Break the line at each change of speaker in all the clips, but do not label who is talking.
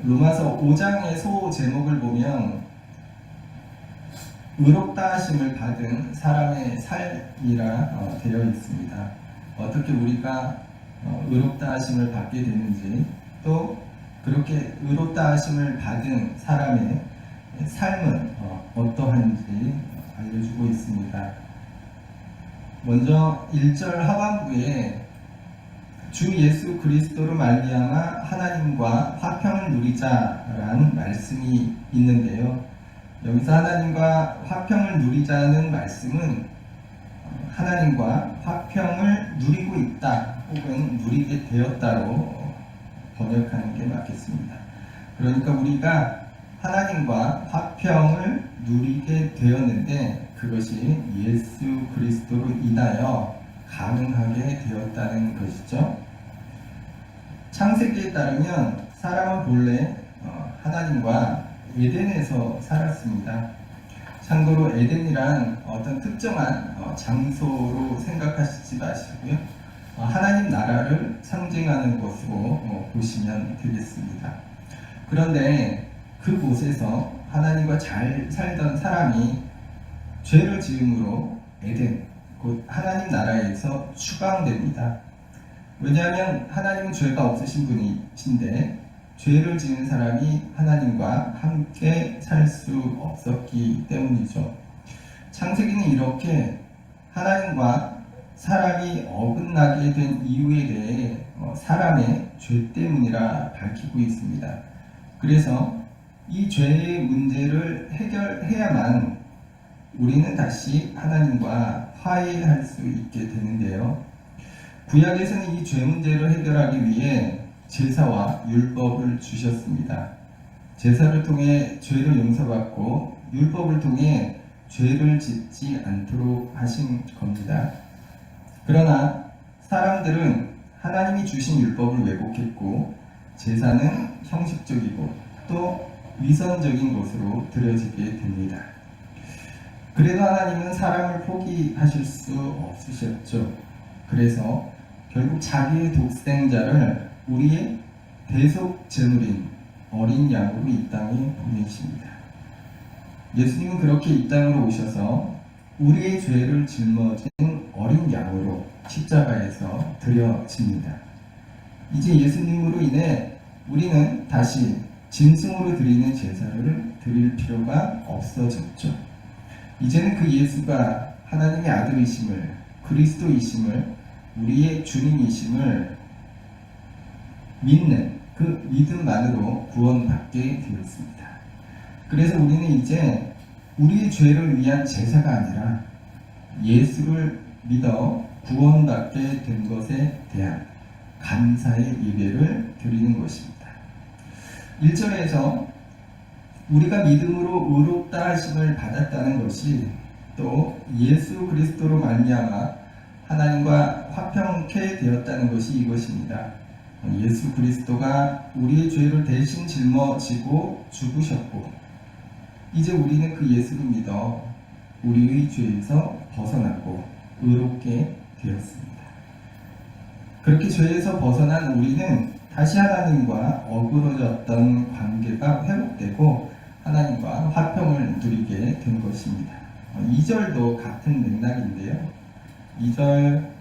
로마서 5장의 소 제목을 보면 의롭다 하심을 받은 사람의 삶이라 되어 있습니다. 어떻게 우리가 의롭다 하심을 받게 되는지, 또 그렇게 의롭다 하심을 받은 사람의 삶은 어떠한지 알려주고 있습니다. 먼저 1절 하반부에 주 예수 그리스도로 말미암아 하나님과 화평을 누리자라는 말씀이 있는데요. 여기서 하나님과 화평을 누리자는 말씀은 하나님과 화평을 누리고 있다 혹은 누리게 되었다로 번역하는 게 맞겠습니다. 그러니까 우리가 하나님과 화평을 누리게 되었는데 그것이 예수 그리스도로 인하여 가능하게 되었다는 것이죠. 창세기에 따르면 사람은 본래 하나님과 에덴에서 살았습니다. 참고로 에덴이란 어떤 특정한 장소로 생각하시지 마시고요. 하나님 나라를 상징하는 것으로 보시면 되겠습니다. 그런데 그곳에서 하나님과 잘 살던 사람이 죄를 지음으로 에덴, 곧 하나님 나라에서 추방됩니다. 왜냐하면 하나님은 죄가 없으신 분이신데 죄를 지은 사람이 하나님과 함께 살 수 없었기 때문이죠. 창세기는 이렇게 하나님과 사람이 어긋나게 된 이유에 대해 사람의 죄 때문이라 밝히고 있습니다. 그래서 이 죄의 문제를 해결해야만 우리는 다시 하나님과 화해할 수 있게 되는데요. 구약에서는 이 죄 문제를 해결하기 위해 제사와 율법을 주셨습니다. 제사를 통해 죄를 용서받고 율법을 통해 죄를 짓지 않도록 하신 겁니다. 그러나 사람들은 하나님이 주신 율법을 왜곡했고 제사는 형식적이고 또 위선적인 것으로 드려지게 됩니다. 그래도 하나님은 사람을 포기하실 수 없으셨죠. 그래서 결국 자기의 독생자를 우리의 대속 제물인 어린 양으로 이 땅에 보내십니다. 예수님은 그렇게 이 땅으로 오셔서 우리의 죄를 짊어진 어린 양으로 십자가에서 드려집니다. 이제 예수님으로 인해 우리는 다시 짐승으로 드리는 제사를 드릴 필요가 없어졌죠. 이제는 그 예수가 하나님의 아들이심을, 그리스도이심을, 우리의 주님이심을 믿는 그 믿음만으로 구원받게 되었습니다. 그래서 우리는 이제 우리의 죄를 위한 제사가 아니라 예수를 믿어 구원받게 된 것에 대한 감사의 예배를 드리는 것입니다. 1절에서 우리가 믿음으로 의롭다 하심을 받았다는 것이 또 예수 그리스도로 말미암아 하나님과 화평케 되었다는 것이 이것입니다. 예수 그리스도가 우리의 죄를 대신 짊어지고 죽으셨고 이제 우리는 그 예수를 믿어 우리의 죄에서 벗어나고 의롭게 되었습니다. 그렇게 죄에서 벗어난 우리는 다시 하나님과 어그러졌던 관계가 회복되고 하나님과 화평을 누리게 된 것입니다. 2절도 같은 맥락인데요. 2절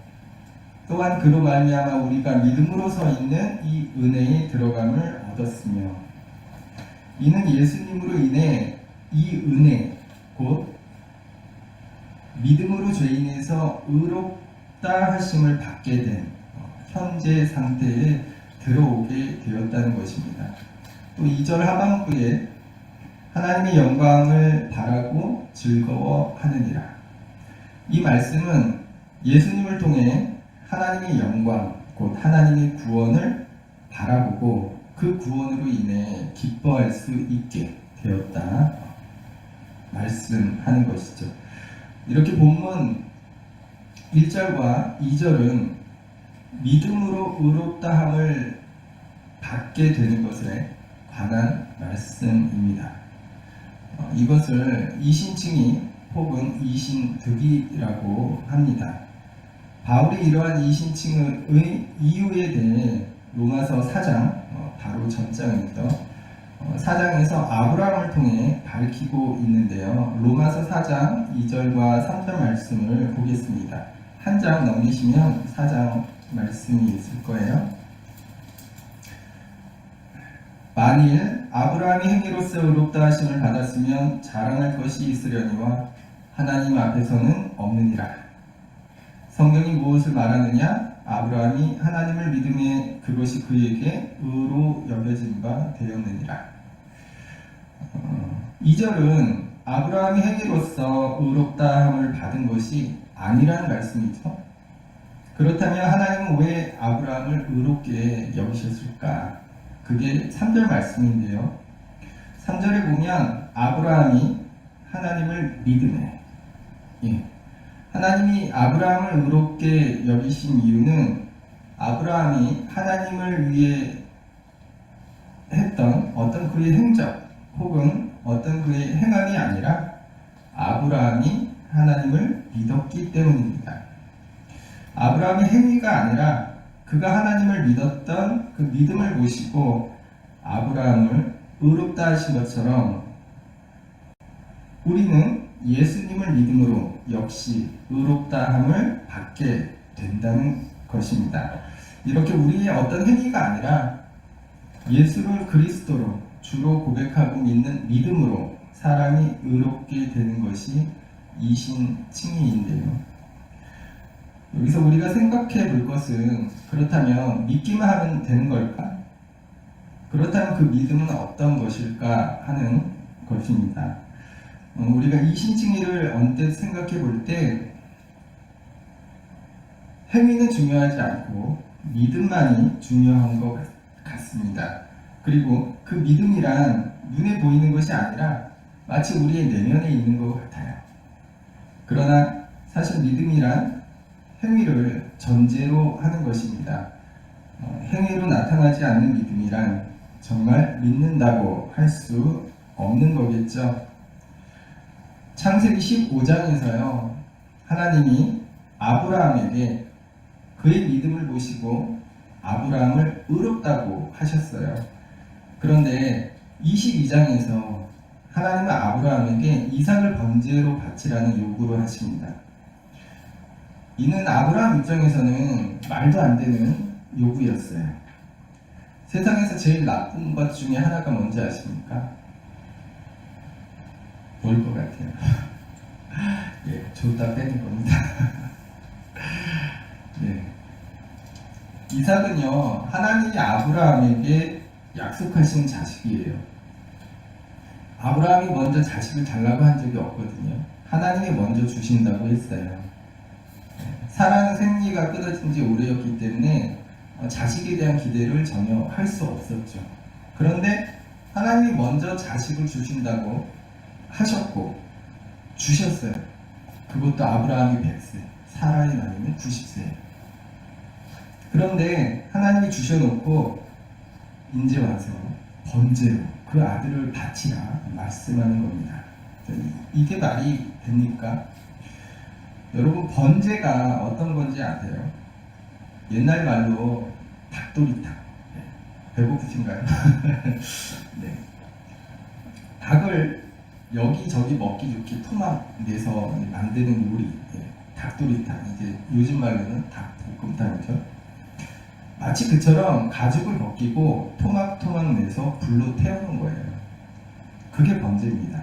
또한 그로 말미암아 우리가 믿음으로 서 있는 이 은혜에 들어감을 얻었으며 이는 예수님으로 인해 이 은혜 곧 믿음으로 죄인에서 의롭다 하심을 받게 된 현재 상태에 들어오게 되었다는 것입니다. 또 2절 하반부에 하나님의 영광을 바라고 즐거워하느니라. 이 말씀은 예수님을 통해 하나님의 영광, 곧 하나님의 구원을 바라보고 그 구원으로 인해 기뻐할 수 있게 되었다 말씀하는 것이죠. 이렇게 본문 1절과 2절은 믿음으로 의롭다함을 받게 되는 것에 관한 말씀입니다. 이것을 이신칭의 혹은 이신득이라고 합니다. 바울이 이러한 이신칭의 이유에 대해 로마서 4장 바로 전장입니다. 4장에서 아브라함을 통해 밝히고 있는데요. 로마서 4장 2절과 3절 말씀을 보겠습니다. 한 장 넘기시면 4장 말씀이 있을 거예요. 만일 아브라함이 행위로서 의롭다 하심을 받았으면 자랑할 것이 있으려니와 하나님 앞에서는 없느니라. 성경이 무엇을 말하느냐? 아브라함이 하나님을 믿음에 그것이 그에게 의로 여겨진 바 되었느니라. 2절은 아브라함이 행위로서 의롭다함을 받은 것이 아니라는 말씀이죠. 그렇다면 하나님은 왜 아브라함을 의롭게 여기셨을까? 그게 3절 말씀인데요. 3절에 보면 아브라함이 하나님을 믿음에, 하나님이 아브라함을 의롭게 여기신 이유는 아브라함이 하나님을 위해 했던 어떤 그의 행적 혹은 어떤 그의 행함이 아니라 아브라함이 하나님을 믿었기 때문입니다. 아브라함의 행위가 아니라 그가 하나님을 믿었던 그 믿음을 보시고 아브라함을 의롭다 하신 것처럼 우리는 예수님을 믿음으로 역시 의롭다함을 받게 된다는 것입니다. 이렇게 우리의 어떤 행위가 아니라 예수를 그리스도로 주로 고백하고 믿는 믿음으로 사람이 의롭게 되는 것이 이신칭의인데요. 여기서 우리가 생각해 볼 것은 그렇다면 믿기만 하면 되는 걸까? 그렇다면 그 믿음은 어떤 것일까 하는 것입니다. 우리가 이신칭의를 언뜻 생각해 볼 때 행위는 중요하지 않고 믿음만이 중요한 것 같습니다. 그리고 그 믿음이란 눈에 보이는 것이 아니라 마치 우리의 내면에 있는 것 같아요. 그러나 사실 믿음이란 행위를 전제로 하는 것입니다. 행위로 나타나지 않는 믿음이란 정말 믿는다고 할 수 없는 거겠죠. 창세기 15장에서요, 하나님이 아브라함에게 그의 믿음을 보시고 아브라함을 의롭다고 하셨어요. 그런데 22장에서 하나님은 아브라함에게 이삭을 번제로 바치라는 요구를 하십니다. 이는 아브라함 입장에서는 말도 안 되는 요구였어요. 세상에서 제일 나쁜 것 중에 하나가 뭔지 아십니까? 뭘 것 같아요? 예, 줬다 빼는 겁니다. 네. 이삭은요, 하나님이 아브라함에게 약속하신 자식이에요. 아브라함이 먼저 자식을 달라고 한 적이 없거든요. 하나님이 먼저 주신다고 했어요. 사라는 생리가 끊어진 지 오래였기 때문에 자식에 대한 기대를 전혀 할 수 없었죠. 그런데 하나님이 먼저 자식을 주신다고 하셨고 주셨어요. 그것도 아브라함이 100세, 사라의 나이는 90세. 그런데 하나님이 주셔놓고 이제 와서 번제로 그 아들을 바치라 말씀하는 겁니다. 이게 말이 됩니까? 여러분, 번제가 어떤 건지 아세요? 옛날 말로 닭도리탕. 배고프신가요? 네. 닭을 여기저기 먹기 좋게 토막 내서 만드는 요리, 닭도리탕. 이제 요즘 말로는 닭볶음탕이죠. 마치 그처럼 가죽을 벗기고 토막토막 내서 불로 태우는 거예요. 그게 번제입니다.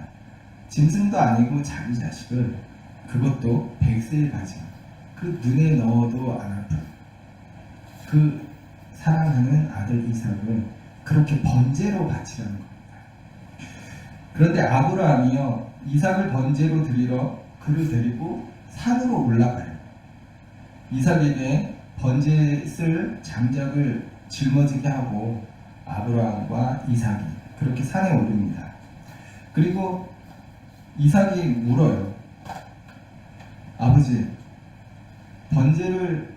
짐승도 아니고 자기 자식을, 그것도 100세의 가정, 그 눈에 넣어도 안 아픈 그 사랑하는 아들 이삭을 그렇게 번제로 바치라는 겁니다. 그런데 아브라함이요, 이삭을 번제로 드리러 그를 데리고 산으로 올라가요. 이삭에게 번제에 쓸 장작을 짊어지게 하고 아브라함과 이삭이 그렇게 산에 오릅니다. 그리고 이삭이 물어요. 아버지, 번제를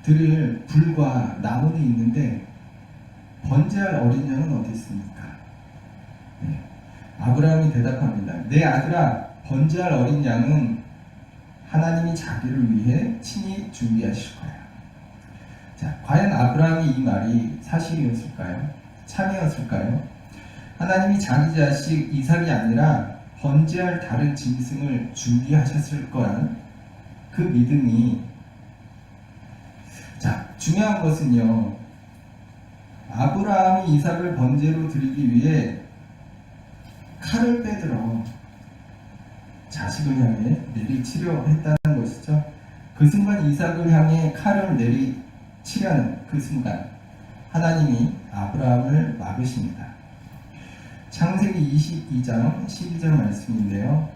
드릴 불과 나무는 있는데 번제할 어린 양은 어디 있습니까? 네. 아브라함이 대답합니다. 내 아들아, 번제할 어린 양은 하나님이 자기를 위해 친히 준비하실 거야. 자, 과연 아브라함이 이 말이 사실이었을까요? 참이었을까요? 하나님이 자기 자식 이삭이 아니라 번제할 다른 짐승을 준비하셨을 거란 그 믿음이, 자, 중요한 것은요, 아브라함이 이삭을 번제로 드리기 위해 칼을 빼들어 자식을 향해 내리치려 했다는 것이죠. 그 순간 이삭을 향해 칼을 내리치려는 그 순간 하나님이 아브라함을 막으십니다. 창세기 22장 12절 말씀인데요.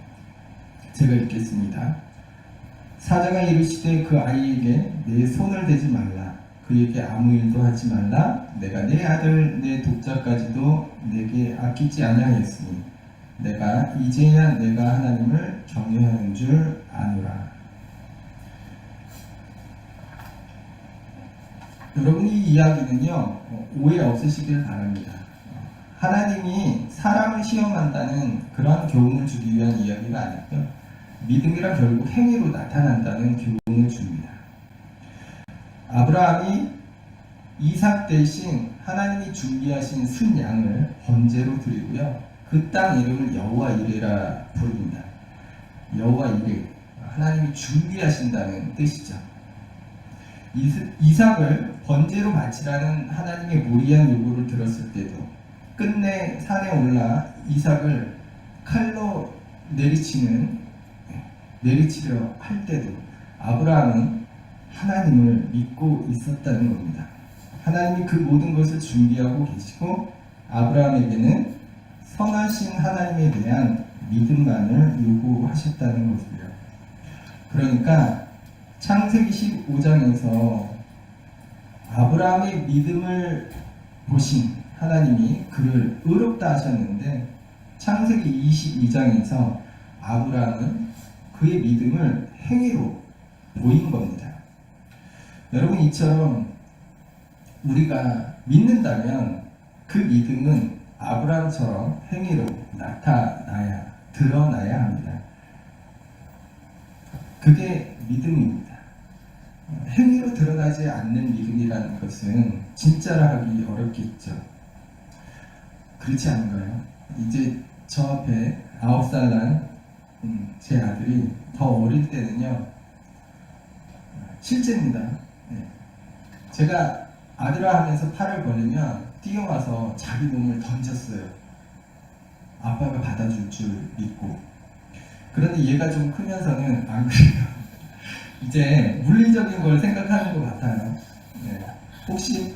제가 읽겠습니다. 사자가 이르시되 그 아이에게 내 손을 대지 말라. 그에게 아무 일도 하지 말라. 내가 내 아들 내 독자까지도 내게 아끼지 아니하였으니 내가 이제야 내가 하나님을 경외하는 줄 아노라. 여러분, 이 이야기는요, 오해 없으시길 바랍니다. 하나님이 사람을 시험한다는 그러한 교훈을 주기 위한 이야기가 아니고요, 믿음이란 결국 행위로 나타난다는 교훈을 줍니다. 아브라함이 이삭 대신 하나님이 준비하신 순양을 번제로 드리고요, 그 땅 이름을 여호와 이레라 부릅니다. 여호와 이레, 하나님이 준비하신다는 뜻이죠. 이삭을 번제로 바치라는 하나님의 무리한 요구를 들었을 때도, 끝내 산에 올라 이삭을 칼로 내리치려 할 때도 아브라함은 하나님을 믿고 있었다는 겁니다. 하나님이 그 모든 것을 준비하고 계시고 아브라함에게는 선하신 하나님에 대한 믿음만을 요구하셨다는 것이에요. 그러니까 창세기 15장에서 아브라함의 믿음을 보신 하나님이 그를 의롭다 하셨는데, 창세기 22장에서 아브라함은 그의 믿음을 행위로 보인 겁니다. 여러분, 이처럼 우리가 믿는다면 그 믿음은 아브라함처럼 행위로 드러나야 합니다. 그게 믿음입니다. 행위로 드러나지 않는 믿음이라는 것은 진짜라 하기 어렵겠죠. 그렇지 않은가요? 이제 저 앞에 9살 난 제 아들이 더 어릴 때는요, 실제입니다. 제가 아들아 하면서 팔을 벌리면 뛰어와서 자기 몸을 던졌어요. 아빠가 받아줄 줄 믿고. 그런데 얘가 좀 크면서는 안 그래요. 이제 물리적인 걸 생각하는 것 같아요. 혹시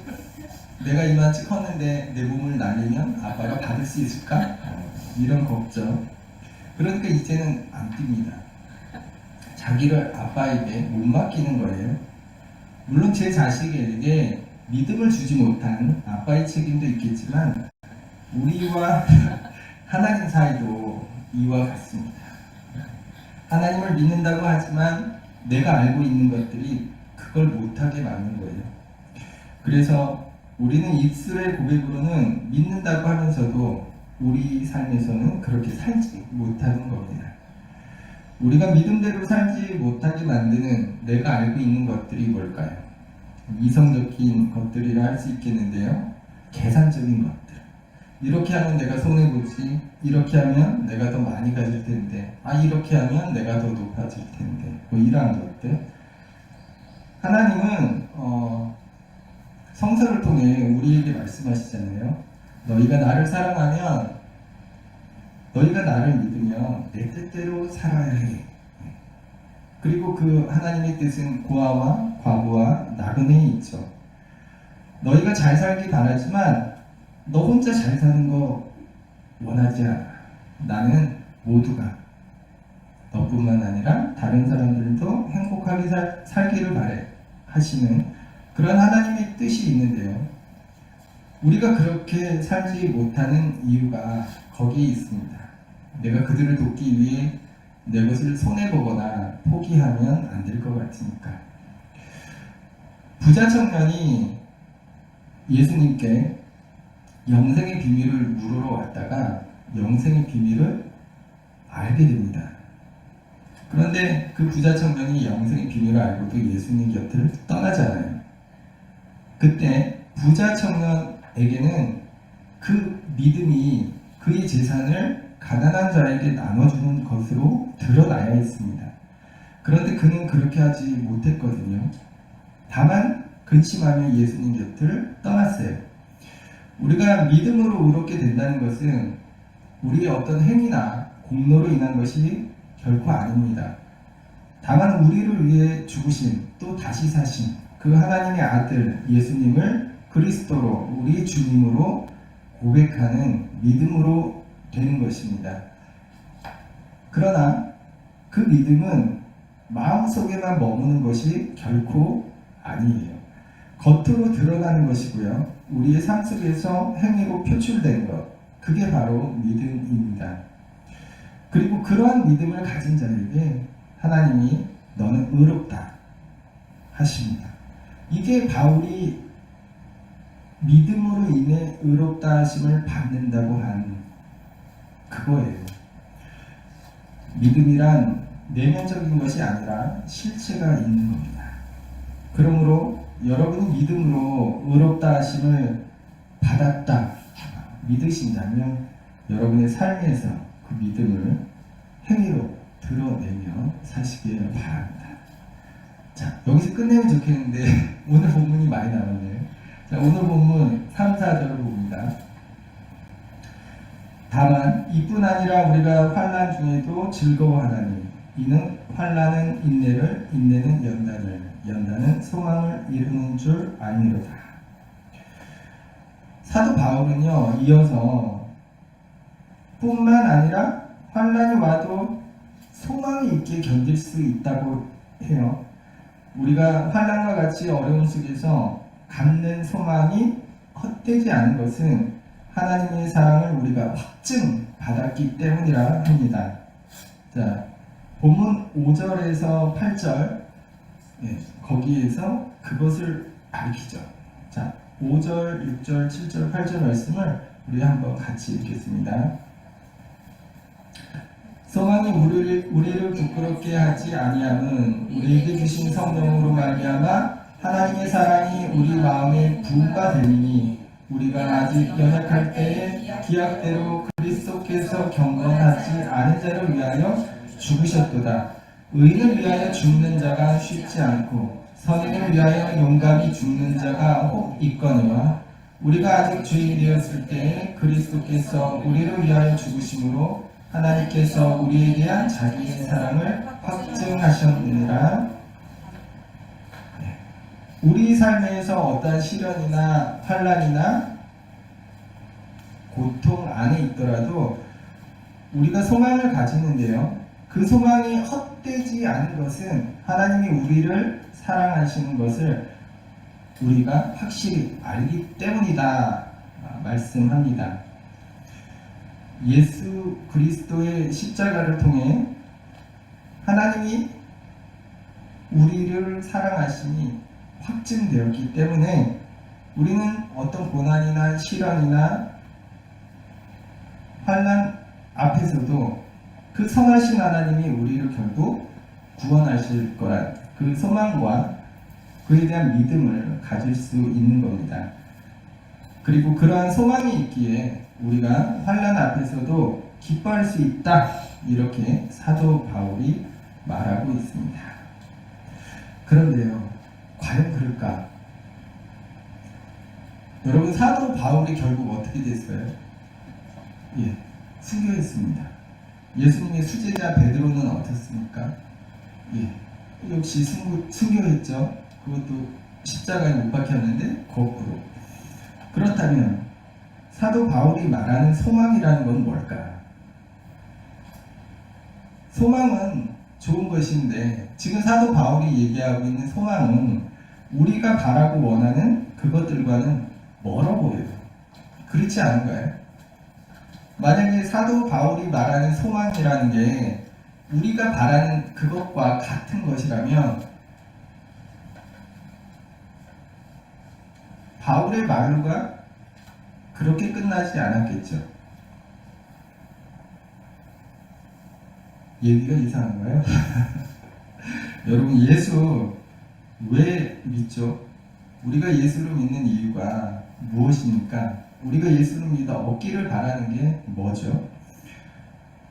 내가 이만치 컸는데 내 몸을 날리면 아빠가 받을 수 있을까? 이런 걱정. 그러니까 이제는 안 뜁니다. 자기를 아빠에게 못 맡기는 거예요. 물론 제 자식에게 믿음을 주지 못한 아빠의 책임도 있겠지만 우리와 하나님 사이도 이와 같습니다. 하나님을 믿는다고 하지만 내가 알고 있는 것들이 그걸 못하게 막는 거예요. 그래서 우리는 입술의 고백으로는 믿는다고 하면서도 우리 삶에서는 그렇게 살지 못하는 겁니다. 우리가 믿음대로 살지 못하게 만드는 내가 알고 있는 것들이 뭘까요? 이성적인 것들이라 할 수 있겠는데요, 계산적인 것들. 이렇게 하면 내가 손해보지, 이렇게 하면 내가 더 많이 가질 텐데, 이렇게 하면 내가 더 높아질 텐데, 이러한 것들. 하나님은 성서를 통해 우리에게 말씀하시잖아요. 너희가 나를 사랑하면, 너희가 나를 믿으면 내 뜻대로 살아야 해. 그리고 그 하나님의 뜻은 고아와 과부와 나그네에 있죠. 너희가 잘 살기 바라지만 너 혼자 잘 사는 거 원하지 않아. 나는 모두가, 너뿐만 아니라 다른 사람들도 행복하게 살기를 바래 하시는 그런 하나님의 뜻이 있는데요, 우리가 그렇게 살지 못하는 이유가 거기에 있습니다. 내가 그들을 돕기 위해 내 것을 손해보거나 포기하면 안 될 것 같으니까. 부자 청년이 예수님께 영생의 비밀을 물으러 왔다가 영생의 비밀을 알게 됩니다. 그런데 그 부자 청년이 영생의 비밀을 알고도 예수님 곁을 떠나잖아요. 그때 부자 청년에게는 그 믿음이 그의 재산을 가난한 자에게 나눠주는 것으로 드러나야 했습니다. 그런데 그는 그렇게 하지 못했거든요. 다만 근심하며 예수님 곁을 떠났어요. 우리가 믿음으로 의롭게 된다는 것은 우리의 어떤 행위나 공로로 인한 것이 결코 아닙니다. 다만 우리를 위해 죽으신 또 다시 사신 그 하나님의 아들 예수님을 그리스도로 우리 주님으로 고백하는 믿음으로 되는 것입니다. 그러나 그 믿음은 마음속에만 머무는 것이 결코 아니에요. 겉으로 드러나는 것이고요. 우리의 삶 속에서 행위로 표출된 것, 그게 바로 믿음입니다. 그리고 그러한 믿음을 가진 자에게 하나님이 너는 의롭다 하십니다. 이게 바울이 믿음으로 인해 의롭다 하심을 받는다고 한 그거예요. 믿음이란 내면적인 것이 아니라 실체가 있는 겁니다. 그러므로 여러분이 믿음으로 의롭다 하심을 받았다 믿으신다면 여러분의 삶에서 그 믿음을 행위로 드러내며 사시길 바랍니다. 자, 여기서 끝내면 좋겠는데 오늘 본문이 많이 나왔네요. 자, 오늘 본문 3, 4절을 봅니다. 다만 이뿐 아니라 우리가 환난 중에도 즐거워하나니 이는 환난은 인내를, 인내는 연단을, 연단은 소망을 이루는 줄 알미로다. 사도 바울은요, 이어서 뿐만 아니라 환난이 와도 소망이 있게 견딜 수 있다고 해요. 우리가 환난과 같이 어려움 속에서 갖는 소망이 헛되지 않은 것은 하나님의 사랑을 우리가 확증 받았기 때문이라 합니다. 자, 본문 5절에서 8절 거기에서 그것을 밝히죠. 자, 5절, 6절, 7절, 8절 말씀을 우리 한번 같이 읽겠습니다. 소망이 우리를 부끄럽게 하지 아니함은 우리에게 주신 성령으로 말미암아 하나님의 사랑이 우리 마음에 부음바 되니 우리가 아직 연약할 때에 기약대로 그리스도께서 경건하지 않은 자를 위하여 죽으셨도다. 의인을 위하여 죽는 자가 쉽지 않고 선인을 위하여 용감히 죽는 자가 혹 있거니와 우리가 아직 죄인 되었을 때에 그리스도께서 우리를 위하여 죽으심으로 하나님께서 우리에 대한 자기의 사랑을 확증하셨느니라. 우리 삶에서 어떠한 시련이나 환난이나 고통 안에 있더라도 우리가 소망을 가지는데요. 그 소망이 헛되지 않은 것은 하나님이 우리를 사랑하시는 것을 우리가 확실히 알기 때문이다 말씀합니다. 예수 그리스도의 십자가를 통해 하나님이 우리를 사랑하심이 확증되었기 때문에 우리는 어떤 고난이나 시련이나 환난 앞에서도 그 선하신 하나님이 우리를 결국 구원하실 거란 그 소망과 그에 대한 믿음을 가질 수 있는 겁니다. 그리고 그러한 소망이 있기에 우리가 환난 앞에서도 기뻐할 수 있다, 이렇게 사도 바울이 말하고 있습니다. 그런데요, 과연 그럴까? 여러분, 사도 바울이 결국 어떻게 됐어요? 순교했습니다. 예수님의 수제자 베드로는 어떻습니까? 역시 순교했죠. 그것도 십자가에 못 박혔는데 거꾸로. 그렇다면 사도 바울이 말하는 소망이라는 건 뭘까? 소망은 좋은 것인데 지금 사도 바울이 얘기하고 있는 소망은 우리가 바라고 원하는 그것들과는 멀어 보여요. 그렇지 않은가요? 만약에 사도 바울이 말하는 소망이라는 게 우리가 바라는 그것과 같은 것이라면 바울의 말로가 그렇게 끝나지 않았겠죠. 얘기가 이상한가요? 여러분, 예수 왜 믿죠? 우리가 예수를 믿는 이유가 무엇입니까? 우리가 예수를 믿어 얻기를 바라는 게 뭐죠?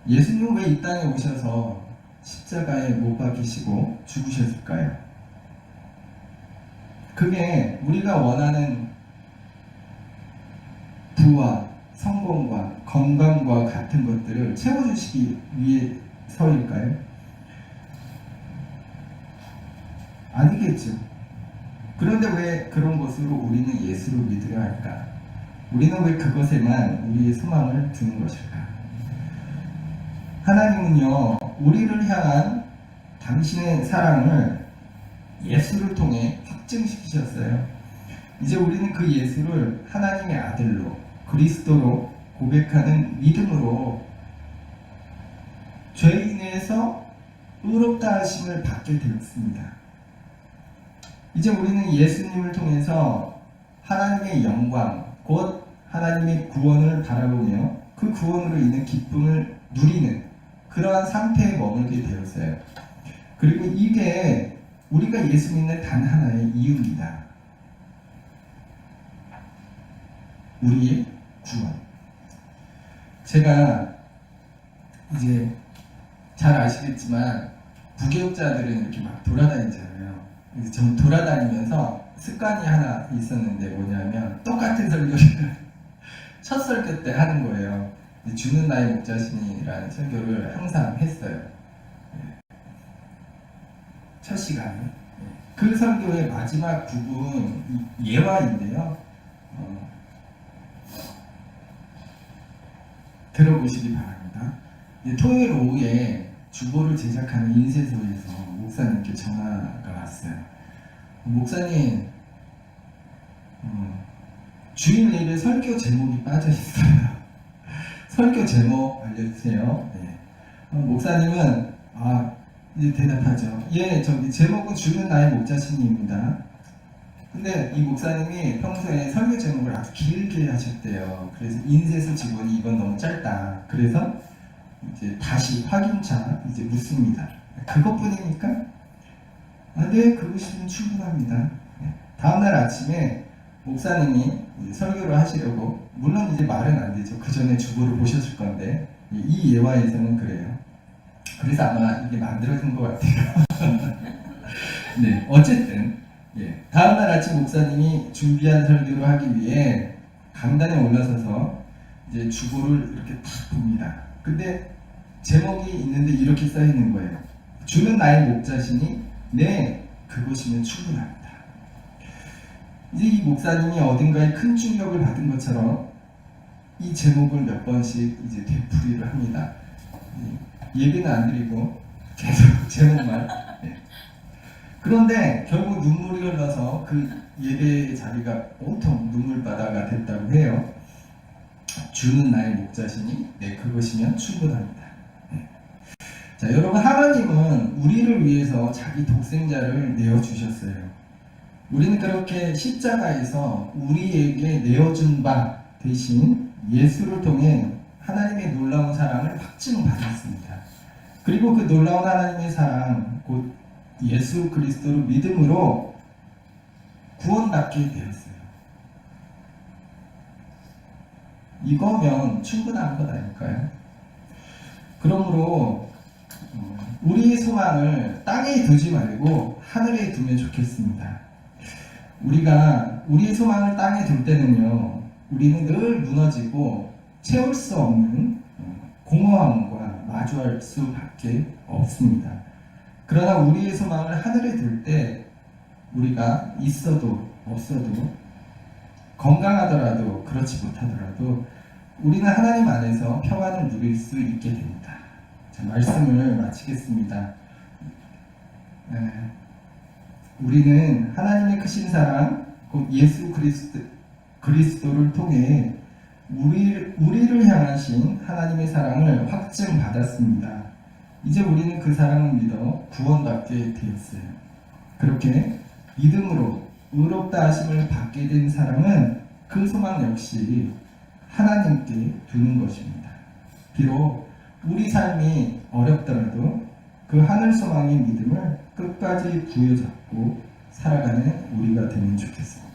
예수님은 왜 이 땅에 오셔서 십자가에 못 박히시고 죽으셨을까요? 그게 우리가 원하는 부와 성공과 건강과 같은 것들을 채워주시기 위해서일까요? 아니겠죠. 그런데 왜 그런 것으로 우리는 예수를 믿으려 할까? 우리는 왜 그것에만 우리의 소망을 두는 것일까? 하나님은요, 우리를 향한 당신의 사랑을 예수를 통해 확증시키셨어요. 이제 우리는 그 예수를 하나님의 아들로, 그리스도로 고백하는 믿음으로 죄인에서 의롭다 하심을 받게 되었습니다. 이제 우리는 예수님을 통해서 하나님의 영광, 곧 하나님의 구원을 바라보며 그 구원으로 인해 기쁨을 누리는 그러한 상태에 머물게 되었어요. 그리고 이게 우리가 예수 믿는 단 하나의 이유입니다. 우리의 구원. 제가 이제 잘 아시겠지만 부교육자들은 이렇게 막 돌아다니잖아요. 그래서 전 돌아다니면서 습관이 하나 있었는데 뭐냐면 똑같은 설교를 첫 설교 때 하는 거예요. 주는 나의 목자신이라는 설교를 항상 했어요. 첫 시간에. 그 설교의 마지막 부분 예화인데요. 들어보시기 바랍니다. 토요일 오후에 주보를 제작하는 인쇄소에서 목사님께 전화가 왔어요. 목사님, 주일 예배 설교 제목이 빠져 있어요. 설교 제목 알려주세요. 네. 목사님은 이제 대답하죠. 예, 저기 제목은 주는 나의 목자신입니다. 근데 이 목사님이 평소에 설교 제목을 아주 길게 하셨대요. 그래서 인쇄소 직원이 이건 너무 짧다. 그래서 이제 다시 확인차 이제 묻습니다. 그것뿐입니까? 네, 그것이면 충분합니다. 네. 다음날 아침에 목사님이 설교를 하시려고, 물론 이제 말은 안 되죠. 그 전에 주보를 보셨을 건데 이 예화에서는 그래요. 그래서 아마 이게 만들어진 것 같아요. 네, 어쨌든 다음날 아침 목사님이 준비한 설교를 하기 위해 강단에 올라서서 이제 주보를 이렇게 탁 봅니다. 근데 제목이 있는데 이렇게 써 있는 거예요. 주는 나의 목자시니 네, 그것이면 충분합니다. 이제 이 목사님이 어딘가에 큰 충격을 받은 것처럼 이 제목을 몇 번씩 이제 되풀이를 합니다. 예배는 안 드리고 계속 제목만. 그런데 결국 눈물이 흘러서 그 예배 자리가 온통 눈물바다가 됐다고 해요. 주는 나의 목자시니 네, 그것이면 충분합니다. 자, 여러분, 하나님은 우리를 위해서 자기 독생자를 내어주셨어요. 우리는 그렇게 십자가에서 우리에게 내어준 바 대신 예수를 통해 하나님의 놀라운 사랑을 확증받았습니다. 그리고 그 놀라운 하나님의 사랑, 곧 예수 그리스도를 믿음으로 구원받게 되었어요. 이거면 충분한 것 아닐까요? 그러므로 우리의 소망을 땅에 두지 말고 하늘에 두면 좋겠습니다. 우리가 우리의 소망을 땅에 둘 때는요, 우리는 늘 무너지고 채울 수 없는 공허함과 마주할 수밖에 없습니다. 그러나 우리의 소망을 하늘에 둘 때 우리가 있어도 없어도 건강하더라도 그렇지 못하더라도 우리는 하나님 안에서 평안을 누릴 수 있게 됩니다. 자, 말씀을 마치겠습니다. 우리는 하나님의 크신 사랑, 곧 예수 그리스도를 통해 우리를 향하신 하나님의 사랑을 확증받았습니다. 이제 우리는 그 사랑을 믿어 구원받게 되었어요. 그렇게 믿음으로 의롭다 하심을 받게 된 사람은 그 소망 역시 하나님께 두는 것입니다. 비록 우리 삶이 어렵더라도 그 하늘 소망의 믿음을 끝까지 부여잡고 살아가는 우리가 되면 좋겠습니다.